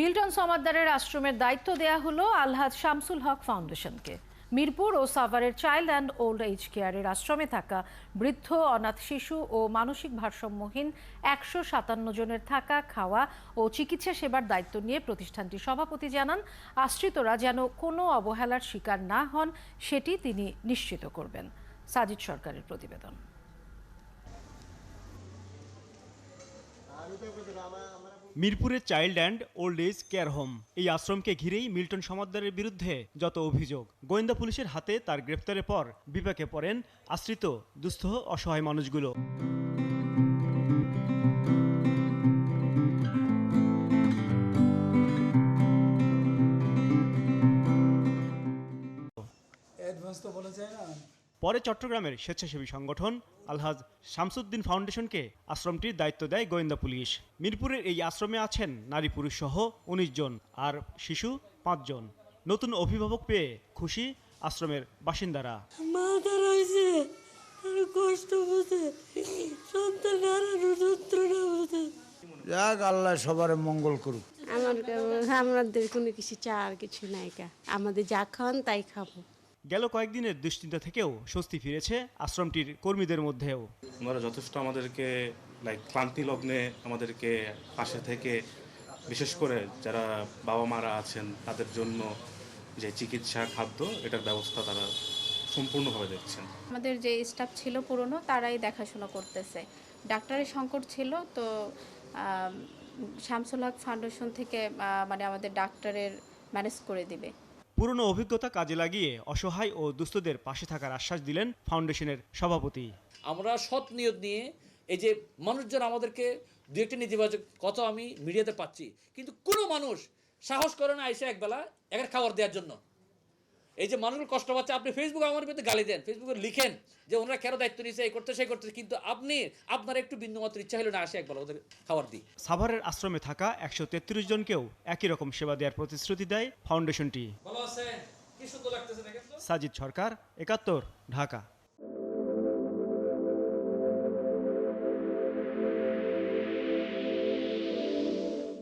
Milton সমাদ্দারের আশ্রমের দায়িত্ব দেয়া হলো আলহাজ শামসুল হক ফাউন্ডেশনকে। মিরপুর ও সাভারের চাইল্ড অ্যান্ড ওল্ড এজ কেয়ারের আশ্রমে থাকা বৃদ্ধ, অনাথ শিশু ও মানসিক ভারসাম্যহীন ১৫৭ জনের থাকা, খাওয়া ও চিকিৎসা সেবার দায়িত্ব নিয়ে প্রতিষ্ঠানটির সভাপতি জানান, আশ্রিতরা যেন কোনো অবহেলার শিকার না হন সেটি তিনি নিশ্চিত করবেন। সাজিদ সরকারের প্রতিবেদন। মিরপুরের child and old age care home, এই আশ্রমকে ঘিরেই মিল্টন সমাদ্দারের বিরুদ্ধে যত অভিযোগ। গোয়েন্দা পুলিশের হাতে তার গ্রেপ্তারের পর বিপাকে পড়েন আশ্রিত দুস্থ অসহায় মানুষগুলো। পরে চট্টগ্রামের স্বেচ্ছাসেবী সংগঠন আলহাজ শামসুদ্দিন ফাউন্ডেশনকে আশ্রমটির দায়িত্ব দেয় গোয়েন্দা পুলিশ। মিরপুরের এই আশ্রমে আছেন নারী পুরুষ সহ ১৯ জন আর শিশু ৫ জন। নতুন অভিভাবক পেয়ে খুশি আশ্রমের বাসিন্দারা। আল্লাহ সবার মঙ্গল করুক। আমাদের কোনো কিছু চার কিছু নাই, আমাদের যা খান তাই খাবো। গেল কয়েকদিনের দুশ্চিন্তা থেকেও স্বস্তি ফিরেছে আশ্রমটির কর্মীদের মধ্যেও। ওনারা যথেষ্ট আমাদেরকে ক্লান্তি লগ্নে আমাদেরকে পাশে থেকে, বিশেষ করে যারা বাবা মারা আছেন তাদের জন্য যে চিকিৎসা, খাদ্য, এটার ব্যবস্থা তারা সম্পূর্ণভাবে দেখছেন। আমাদের যে স্টাফ ছিল পুরনো তারাই দেখাশোনা করতেছে। ডাক্তারের সংকট ছিল, তো শামসুল হক ফাউন্ডেশন থেকে আমাদের ডাক্তারের ম্যানেজ করে দিবে। পুরনো অভিজ্ঞতা কাজে লাগিয়ে অসহায় ও দুস্থদের পাশে থাকার আশ্বাস দিলেন ফাউন্ডেশনের সভাপতি। আমরা সৎ নিয়ত নিয়ে এই যে মানুষজন আমাদেরকে দু একটা নেতিবাচক কথা আমি মিডিয়াতে পাচ্ছি, কিন্তু কোনো মানুষ সাহস করে না এসে একবেলা একের খাবার দেওয়ার জন্য। এই যে মানুষগুলো কষ্ট পাচ্ছে, আপনি ফেসবুকে আমার বিরুদ্ধে গালি দেন, ফেসবুকে লিখেন যে ওনারা কেন দায়িত্ব নিয়েছে, এই করতে সেই করতে, কিন্তু আপনার একটু বিন্দুমাত্র ইচ্ছা হলো না আসে একবেলা ওদের খাবার দিই। সাভারের আশ্রমে থাকা ১৩৩ জনকেও একই রকম সেবা দেওয়ার প্রতিশ্রুতি দেয় ফাউন্ডেশনটি। ভালো আছে, কি সুন্দর লাগতেছে দেখেন তো। সাজিদ সরকার, ৭১, ঢাকা।